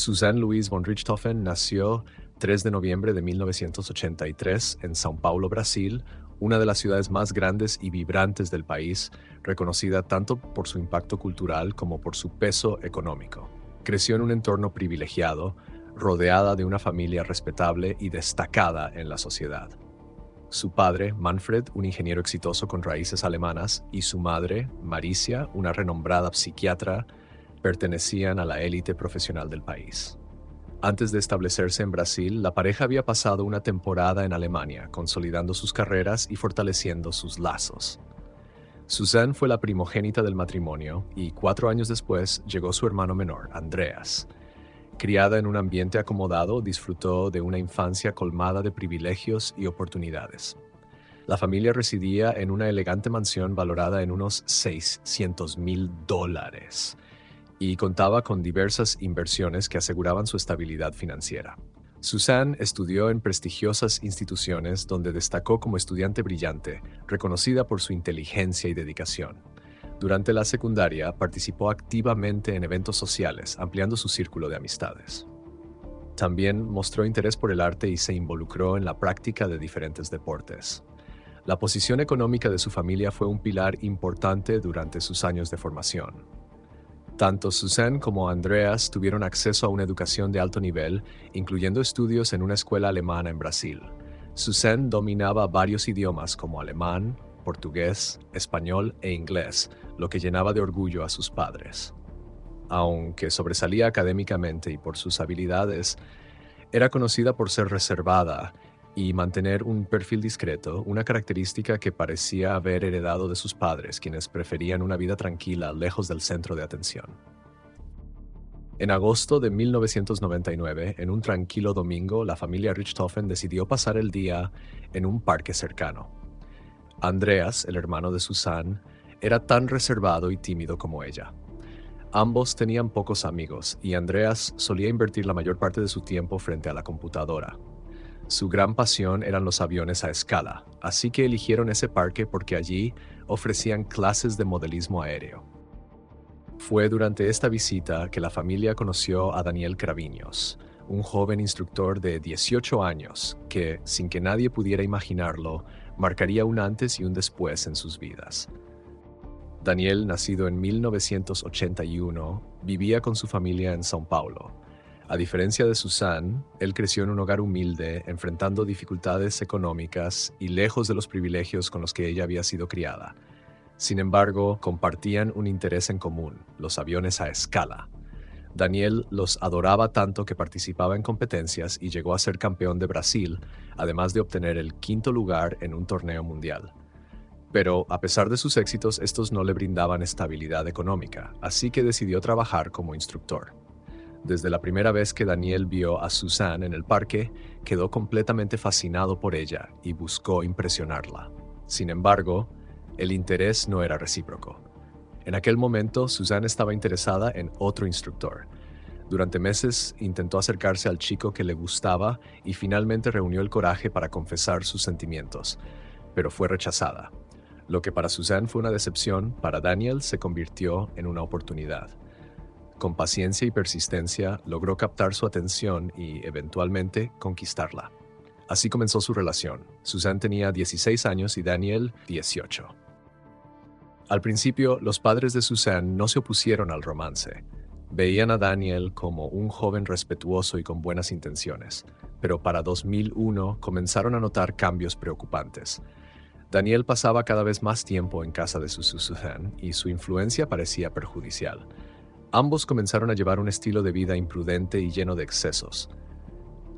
Suzanne Louise von Richthofen nació 3 de noviembre de 1983 en São Paulo, Brasil, una de las ciudades más grandes y vibrantes del país, reconocida tanto por su impacto cultural como por su peso económico. Creció en un entorno privilegiado, rodeada de una familia respetable y destacada en la sociedad. Su padre, Manfred, un ingeniero exitoso con raíces alemanas, y su madre, Maricia, una renombrada psiquiatra, pertenecían a la élite profesional del país. Antes de establecerse en Brasil, la pareja había pasado una temporada en Alemania, consolidando sus carreras y fortaleciendo sus lazos. Suzanne fue la primogénita del matrimonio y 4 años después llegó su hermano menor, Andreas. Criada en un ambiente acomodado, disfrutó de una infancia colmada de privilegios y oportunidades. La familia residía en una elegante mansión valorada en unos $600,000 y contaba con diversas inversiones que aseguraban su estabilidad financiera. Suzanne estudió en prestigiosas instituciones donde destacó como estudiante brillante, reconocida por su inteligencia y dedicación. Durante la secundaria, participó activamente en eventos sociales, ampliando su círculo de amistades. También mostró interés por el arte y se involucró en la práctica de diferentes deportes. La posición económica de su familia fue un pilar importante durante sus años de formación. Tanto Suzanne como Andreas tuvieron acceso a una educación de alto nivel, incluyendo estudios en una escuela alemana en Brasil. Suzanne dominaba varios idiomas como alemán, portugués, español e inglés, lo que llenaba de orgullo a sus padres. Aunque sobresalía académicamente y por sus habilidades, era conocida por ser reservada y mantener un perfil discreto, una característica que parecía haber heredado de sus padres, quienes preferían una vida tranquila, lejos del centro de atención. En agosto de 1999, en un tranquilo domingo, la familia Richthofen decidió pasar el día en un parque cercano. Andreas, el hermano de Suzanne, era tan reservado y tímido como ella. Ambos tenían pocos amigos y Andreas solía invertir la mayor parte de su tiempo frente a la computadora. Su gran pasión eran los aviones a escala, así que eligieron ese parque porque allí ofrecían clases de modelismo aéreo. Fue durante esta visita que la familia conoció a Daniel Craviños, un joven instructor de 18 años que, sin que nadie pudiera imaginarlo, marcaría un antes y un después en sus vidas. Daniel, nacido en 1981, vivía con su familia en São Paulo. A diferencia de Suzanne, él creció en un hogar humilde, enfrentando dificultades económicas y lejos de los privilegios con los que ella había sido criada. Sin embargo, compartían un interés en común, los aviones a escala. Daniel los adoraba tanto que participaba en competencias y llegó a ser campeón de Brasil, además de obtener el 5º lugar en un torneo mundial. Pero, a pesar de sus éxitos, estos no le brindaban estabilidad económica, así que decidió trabajar como instructor. Desde la primera vez que Daniel vio a Suzanne en el parque, quedó completamente fascinado por ella y buscó impresionarla. Sin embargo, el interés no era recíproco. En aquel momento, Suzanne estaba interesada en otro instructor. Durante meses intentó acercarse al chico que le gustaba y finalmente reunió el coraje para confesar sus sentimientos, pero fue rechazada. Lo que para Suzanne fue una decepción, para Daniel se convirtió en una oportunidad. Con paciencia y persistencia, logró captar su atención y, eventualmente, conquistarla. Así comenzó su relación. Suzanne tenía 16 años y Daniel, 18. Al principio, los padres de Suzanne no se opusieron al romance. Veían a Daniel como un joven respetuoso y con buenas intenciones, pero para 2001 comenzaron a notar cambios preocupantes. Daniel pasaba cada vez más tiempo en casa de Suzanne y su influencia parecía perjudicial. Ambos comenzaron a llevar un estilo de vida imprudente y lleno de excesos.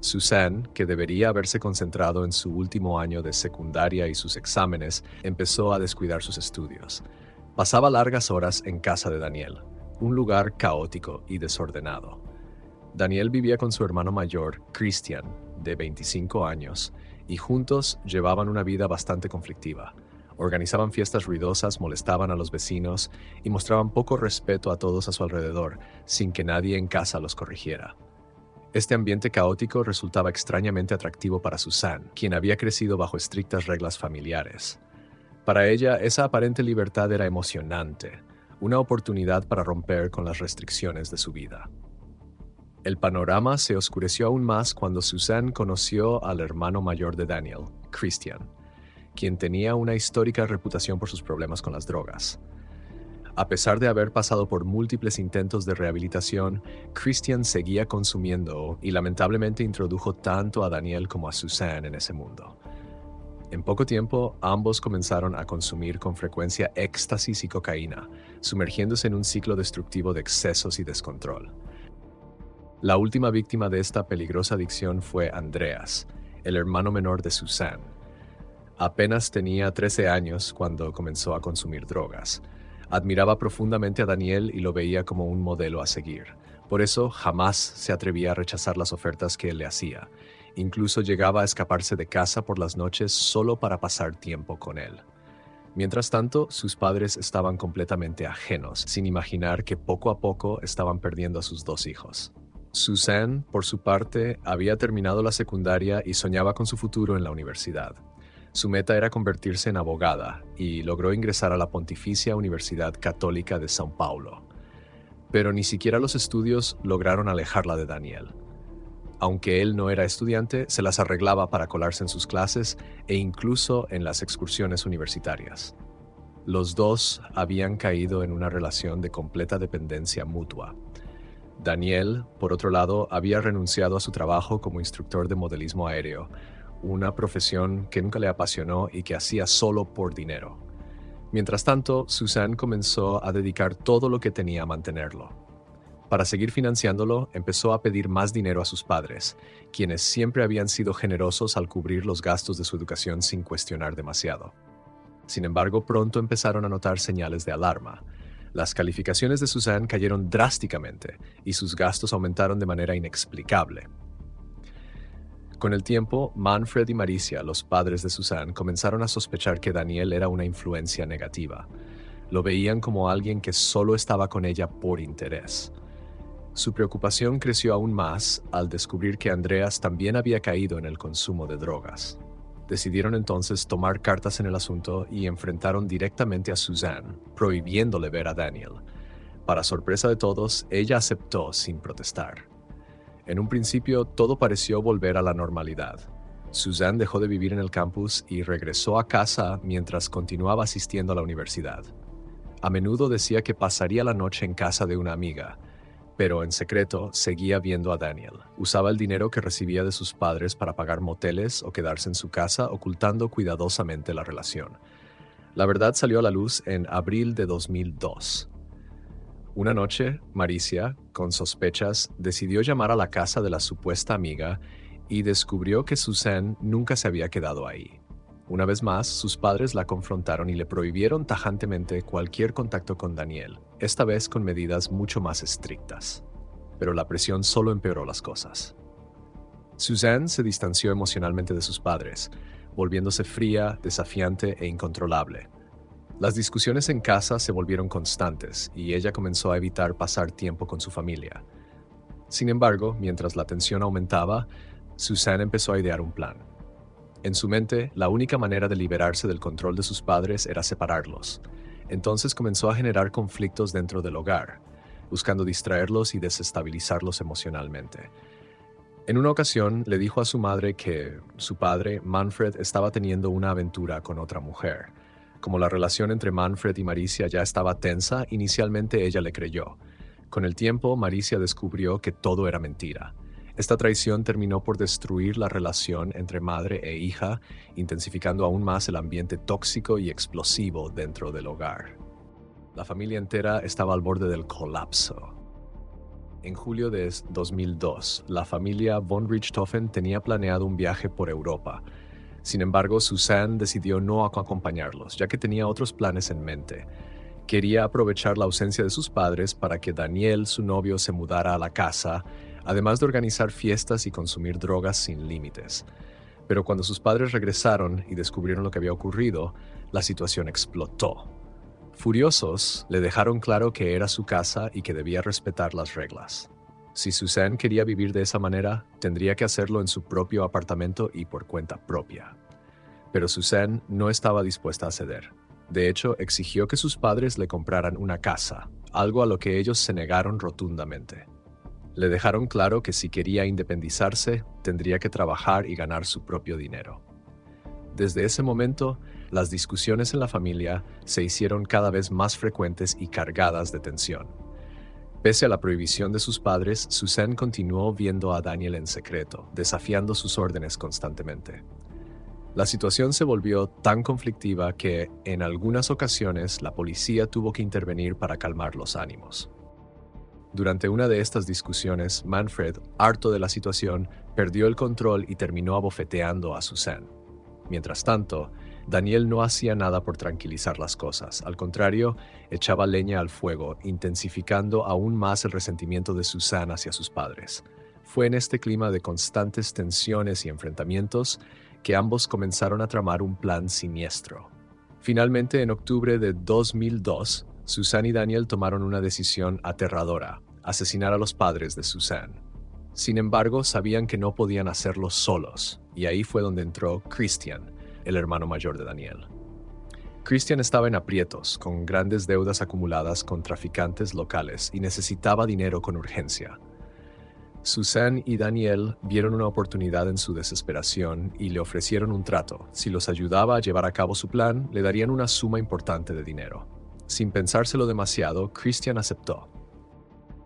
Suzanne, que debería haberse concentrado en su último año de secundaria y sus exámenes, empezó a descuidar sus estudios. Pasaba largas horas en casa de Daniel, un lugar caótico y desordenado. Daniel vivía con su hermano mayor, Christian, de 25 años, y juntos llevaban una vida bastante conflictiva. Organizaban fiestas ruidosas, molestaban a los vecinos y mostraban poco respeto a todos a su alrededor, sin que nadie en casa los corrigiera. Este ambiente caótico resultaba extrañamente atractivo para Suzanne, quien había crecido bajo estrictas reglas familiares. Para ella, esa aparente libertad era emocionante, una oportunidad para romper con las restricciones de su vida. El panorama se oscureció aún más cuando Suzanne conoció al hermano mayor de Daniel, Christian, quien tenía una histórica reputación por sus problemas con las drogas. A pesar de haber pasado por múltiples intentos de rehabilitación, Christian seguía consumiendo y lamentablemente introdujo tanto a Daniel como a Suzanne en ese mundo. En poco tiempo, ambos comenzaron a consumir con frecuencia éxtasis y cocaína, sumergiéndose en un ciclo destructivo de excesos y descontrol. La última víctima de esta peligrosa adicción fue Andreas, el hermano menor de Suzanne. Apenas tenía 13 años cuando comenzó a consumir drogas. Admiraba profundamente a Daniel y lo veía como un modelo a seguir. Por eso jamás se atrevía a rechazar las ofertas que él le hacía. Incluso llegaba a escaparse de casa por las noches solo para pasar tiempo con él. Mientras tanto, sus padres estaban completamente ajenos, sin imaginar que poco a poco estaban perdiendo a sus 2 hijos. Suzanne, por su parte, había terminado la secundaria y soñaba con su futuro en la universidad. Su meta era convertirse en abogada y logró ingresar a la Pontificia Universidad Católica de São Paulo. Pero ni siquiera los estudios lograron alejarla de Daniel. Aunque él no era estudiante, se las arreglaba para colarse en sus clases e incluso en las excursiones universitarias. Los dos habían caído en una relación de completa dependencia mutua. Daniel, por otro lado, había renunciado a su trabajo como instructor de modelismo aéreo, una profesión que nunca le apasionó y que hacía solo por dinero. Mientras tanto, Suzanne comenzó a dedicar todo lo que tenía a mantenerlo. Para seguir financiándolo, empezó a pedir más dinero a sus padres, quienes siempre habían sido generosos al cubrir los gastos de su educación sin cuestionar demasiado. Sin embargo, pronto empezaron a notar señales de alarma. Las calificaciones de Suzanne cayeron drásticamente y sus gastos aumentaron de manera inexplicable. Con el tiempo, Manfred y Maricia, los padres de Suzanne, comenzaron a sospechar que Daniel era una influencia negativa. Lo veían como alguien que solo estaba con ella por interés. Su preocupación creció aún más al descubrir que Andreas también había caído en el consumo de drogas. Decidieron entonces tomar cartas en el asunto y enfrentaron directamente a Suzanne, prohibiéndole ver a Daniel. Para sorpresa de todos, ella aceptó sin protestar. En un principio, todo pareció volver a la normalidad. Suzanne dejó de vivir en el campus y regresó a casa mientras continuaba asistiendo a la universidad. A menudo decía que pasaría la noche en casa de una amiga, pero en secreto seguía viendo a Daniel. Usaba el dinero que recibía de sus padres para pagar moteles o quedarse en su casa, ocultando cuidadosamente la relación. La verdad salió a la luz en abril de 2002. Una noche, Maricia, con sospechas, decidió llamar a la casa de la supuesta amiga y descubrió que Suzanne nunca se había quedado ahí. Una vez más, sus padres la confrontaron y le prohibieron tajantemente cualquier contacto con Daniel, esta vez con medidas mucho más estrictas. Pero la presión solo empeoró las cosas. Suzanne se distanció emocionalmente de sus padres, volviéndose fría, desafiante e incontrolable. Las discusiones en casa se volvieron constantes y ella comenzó a evitar pasar tiempo con su familia. Sin embargo, mientras la tensión aumentaba, Suzanne empezó a idear un plan. En su mente, la única manera de liberarse del control de sus padres era separarlos. Entonces comenzó a generar conflictos dentro del hogar, buscando distraerlos y desestabilizarlos emocionalmente. En una ocasión, le dijo a su madre que su padre, Manfred, estaba teniendo una aventura con otra mujer. Como la relación entre Manfred y Maricia ya estaba tensa, inicialmente ella le creyó. Con el tiempo, Maricia descubrió que todo era mentira. Esta traición terminó por destruir la relación entre madre e hija, intensificando aún más el ambiente tóxico y explosivo dentro del hogar. La familia entera estaba al borde del colapso. En julio de 2002, la familia von Richthofen tenía planeado un viaje por Europa. Sin embargo, Suzanne decidió no acompañarlos, ya que tenía otros planes en mente. Quería aprovechar la ausencia de sus padres para que Daniel, su novio, se mudara a la casa, además de organizar fiestas y consumir drogas sin límites. Pero cuando sus padres regresaron y descubrieron lo que había ocurrido, la situación explotó. Furiosos, le dejaron claro que era su casa y que debía respetar las reglas. Si Suzanne quería vivir de esa manera, tendría que hacerlo en su propio apartamento y por cuenta propia. Pero Suzanne no estaba dispuesta a ceder. De hecho, exigió que sus padres le compraran una casa, algo a lo que ellos se negaron rotundamente. Le dejaron claro que si quería independizarse, tendría que trabajar y ganar su propio dinero. Desde ese momento, las discusiones en la familia se hicieron cada vez más frecuentes y cargadas de tensión. Pese a la prohibición de sus padres, Suzanne continuó viendo a Daniel en secreto, desafiando sus órdenes constantemente. La situación se volvió tan conflictiva que, en algunas ocasiones, la policía tuvo que intervenir para calmar los ánimos. Durante una de estas discusiones, Manfred, harto de la situación, perdió el control y terminó abofeteando a Suzanne. Mientras tanto, Daniel no hacía nada por tranquilizar las cosas. Al contrario, echaba leña al fuego, intensificando aún más el resentimiento de Suzanne hacia sus padres. Fue en este clima de constantes tensiones y enfrentamientos que ambos comenzaron a tramar un plan siniestro. Finalmente, en octubre de 2002, Suzanne y Daniel tomaron una decisión aterradora: asesinar a los padres de Suzanne. Sin embargo, sabían que no podían hacerlo solos, y ahí fue donde entró Christian, el hermano mayor de Daniel. Christian estaba en aprietos, con grandes deudas acumuladas con traficantes locales y necesitaba dinero con urgencia. Suzanne y Daniel vieron una oportunidad en su desesperación y le ofrecieron un trato. Si los ayudaba a llevar a cabo su plan, le darían una suma importante de dinero. Sin pensárselo demasiado, Christian aceptó.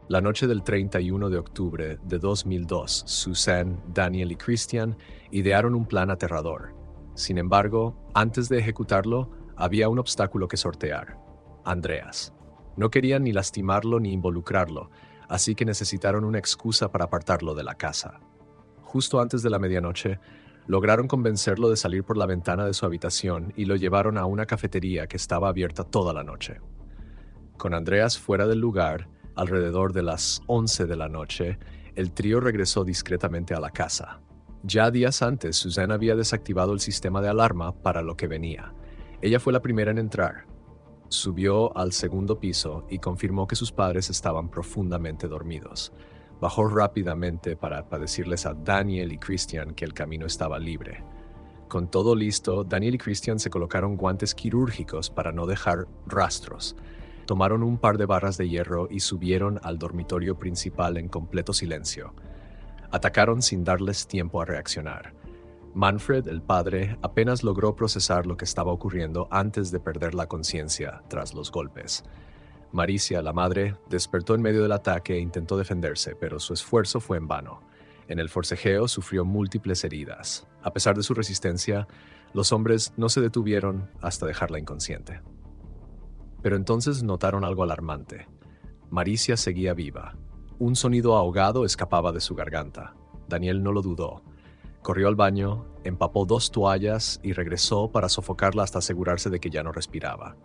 La noche del 31 de octubre de 2002, Suzanne, Daniel y Christian idearon un plan aterrador. Sin embargo, antes de ejecutarlo, había un obstáculo que sortear: Andreas. No querían ni lastimarlo ni involucrarlo, así que necesitaron una excusa para apartarlo de la casa. Justo antes de la medianoche, lograron convencerlo de salir por la ventana de su habitación y lo llevaron a una cafetería que estaba abierta toda la noche. Con Andreas fuera del lugar, alrededor de las 11 de la noche, el trío regresó discretamente a la casa. Ya días antes, Suzanne había desactivado el sistema de alarma para lo que venía. Ella fue la primera en entrar. Subió al segundo piso y confirmó que sus padres estaban profundamente dormidos. Bajó rápidamente para decirles a Daniel y Christian que el camino estaba libre. Con todo listo, Daniel y Christian se colocaron guantes quirúrgicos para no dejar rastros. Tomaron un par de barras de hierro y subieron al dormitorio principal en completo silencio. Atacaron sin darles tiempo a reaccionar. Manfred, el padre, apenas logró procesar lo que estaba ocurriendo antes de perder la conciencia tras los golpes. Maricia, la madre, despertó en medio del ataque e intentó defenderse, pero su esfuerzo fue en vano. En el forcejeo sufrió múltiples heridas. A pesar de su resistencia, los hombres no se detuvieron hasta dejarla inconsciente. Pero entonces notaron algo alarmante. Maricia seguía viva. Un sonido ahogado escapaba de su garganta. Daniel no lo dudó. Corrió al baño, empapó 2 toallas y regresó para sofocarla hasta asegurarse de que ya no respiraba.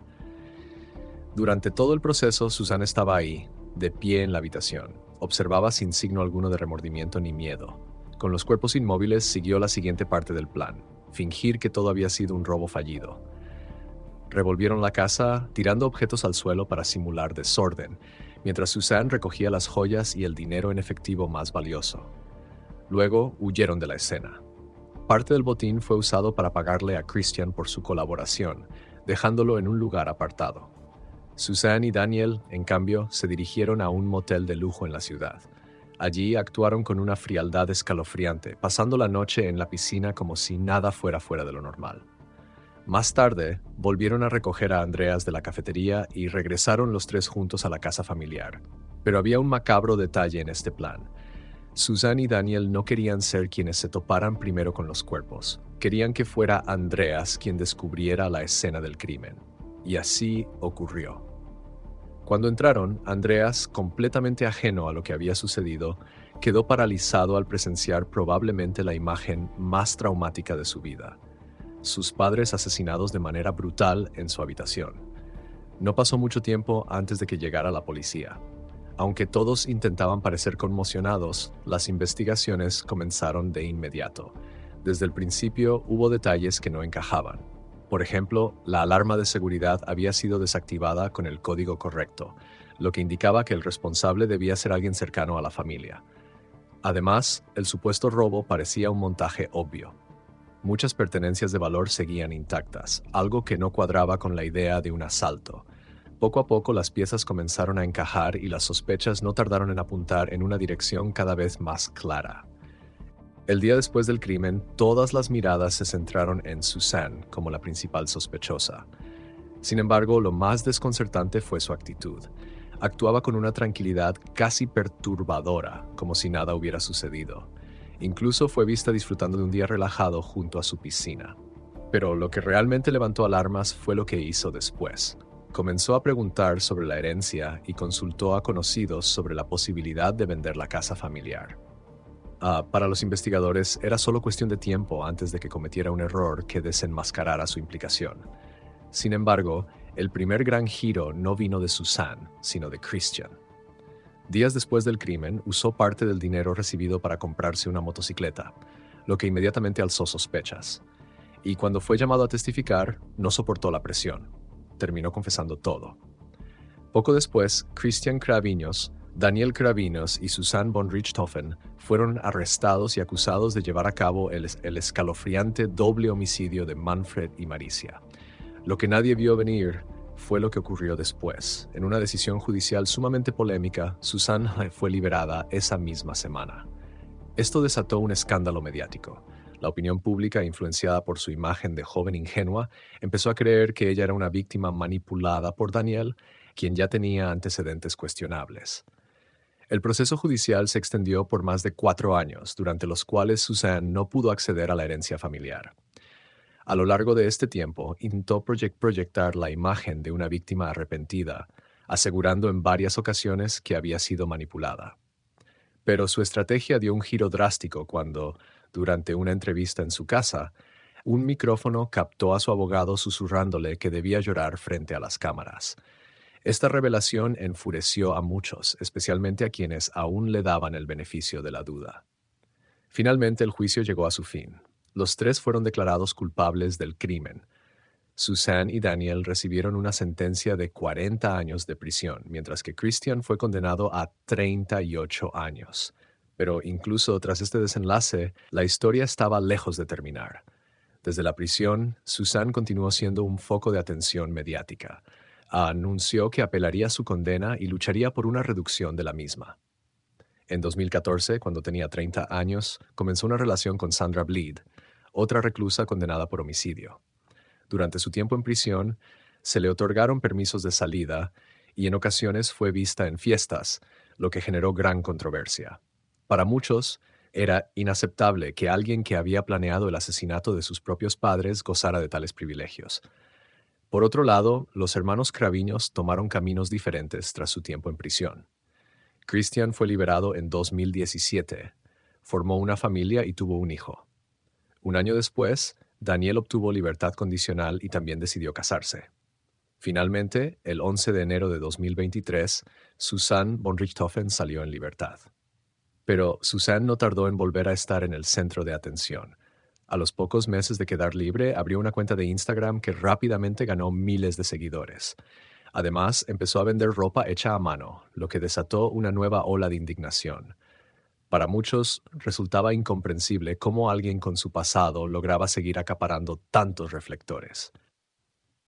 Durante todo el proceso, Suzanne estaba ahí, de pie en la habitación. Observaba sin signo alguno de remordimiento ni miedo. Con los cuerpos inmóviles siguió la siguiente parte del plan: fingir que todo había sido un robo fallido. Revolvieron la casa, tirando objetos al suelo para simular desorden, mientras Suzanne recogía las joyas y el dinero en efectivo más valioso. Luego huyeron de la escena. Parte del botín fue usado para pagarle a Christian por su colaboración, dejándolo en un lugar apartado. Suzanne y Daniel, en cambio, se dirigieron a un motel de lujo en la ciudad. Allí actuaron con una frialdad escalofriante, pasando la noche en la piscina como si nada fuera fuera de lo normal. Más tarde, volvieron a recoger a Andreas de la cafetería y regresaron los 3 juntos a la casa familiar. Pero había un macabro detalle en este plan. Suzanne y Daniel no querían ser quienes se toparan primero con los cuerpos. Querían que fuera Andreas quien descubriera la escena del crimen. Y así ocurrió. Cuando entraron, Andreas, completamente ajeno a lo que había sucedido, quedó paralizado al presenciar probablemente la imagen más traumática de su vida: sus padres asesinados de manera brutal en su habitación. No pasó mucho tiempo antes de que llegara la policía. Aunque todos intentaban parecer conmocionados, las investigaciones comenzaron de inmediato. Desde el principio hubo detalles que no encajaban. Por ejemplo, la alarma de seguridad había sido desactivada con el código correcto, lo que indicaba que el responsable debía ser alguien cercano a la familia. Además, el supuesto robo parecía un montaje obvio. Muchas pertenencias de valor seguían intactas, algo que no cuadraba con la idea de un asalto. Poco a poco las piezas comenzaron a encajar y las sospechas no tardaron en apuntar en una dirección cada vez más clara. El día después del crimen, todas las miradas se centraron en Suzanne como la principal sospechosa. Sin embargo, lo más desconcertante fue su actitud. Actuaba con una tranquilidad casi perturbadora, como si nada hubiera sucedido. Incluso fue vista disfrutando de un día relajado junto a su piscina. Pero lo que realmente levantó alarmas fue lo que hizo después. Comenzó a preguntar sobre la herencia y consultó a conocidos sobre la posibilidad de vender la casa familiar. Para los investigadores era solo cuestión de tiempo antes de que cometiera un error que desenmascarara su implicación. Sin embargo, el primer gran giro no vino de Suzanne, sino de Christian. Días después del crimen, usó parte del dinero recibido para comprarse una motocicleta, lo que inmediatamente alzó sospechas. Y cuando fue llamado a testificar, no soportó la presión. Terminó confesando todo. Poco después, Christian Craviños, Daniel Craviños y Susanne von Richthofen fueron arrestados y acusados de llevar a cabo el escalofriante doble homicidio de Manfred y Maricia. Lo que nadie vio venir fue lo que ocurrió después. En una decisión judicial sumamente polémica, Susanne fue liberada esa misma semana. Esto desató un escándalo mediático. La opinión pública, influenciada por su imagen de joven ingenua, empezó a creer que ella era una víctima manipulada por Daniel, quien ya tenía antecedentes cuestionables. El proceso judicial se extendió por más de 4 años, durante los cuales Suzanne no pudo acceder a la herencia familiar. A lo largo de este tiempo, intentó proyectar la imagen de una víctima arrepentida, asegurando en varias ocasiones que había sido manipulada. Pero su estrategia dio un giro drástico cuando, durante una entrevista en su casa, un micrófono captó a su abogado susurrándole que debía llorar frente a las cámaras. Esta revelación enfureció a muchos, especialmente a quienes aún le daban el beneficio de la duda. Finalmente, el juicio llegó a su fin. Los 3 fueron declarados culpables del crimen. Suzanne y Daniel recibieron una sentencia de 40 años de prisión, mientras que Christian fue condenado a 38 años. Pero incluso tras este desenlace, la historia estaba lejos de terminar. Desde la prisión, Suzanne continuó siendo un foco de atención mediática. Anunció que apelaría su condena y lucharía por una reducción de la misma. En 2014, cuando tenía 30 años, comenzó una relación con Sandra Bleed, otra reclusa condenada por homicidio. Durante su tiempo en prisión, se le otorgaron permisos de salida y en ocasiones fue vista en fiestas, lo que generó gran controversia. Para muchos, era inaceptable que alguien que había planeado el asesinato de sus propios padres gozara de tales privilegios. Por otro lado, los hermanos Craviños tomaron caminos diferentes tras su tiempo en prisión. Christian fue liberado en 2017, formó una familia y tuvo un hijo. Un año después, Daniel obtuvo libertad condicional y también decidió casarse. Finalmente, el 11 de enero de 2023, Susanne von Richthofen salió en libertad. Pero Suzanne no tardó en volver a estar en el centro de atención. A los pocos meses de quedar libre, abrió una cuenta de Instagram que rápidamente ganó miles de seguidores. Además, empezó a vender ropa hecha a mano, lo que desató una nueva ola de indignación. Para muchos, resultaba incomprensible cómo alguien con su pasado lograba seguir acaparando tantos reflectores.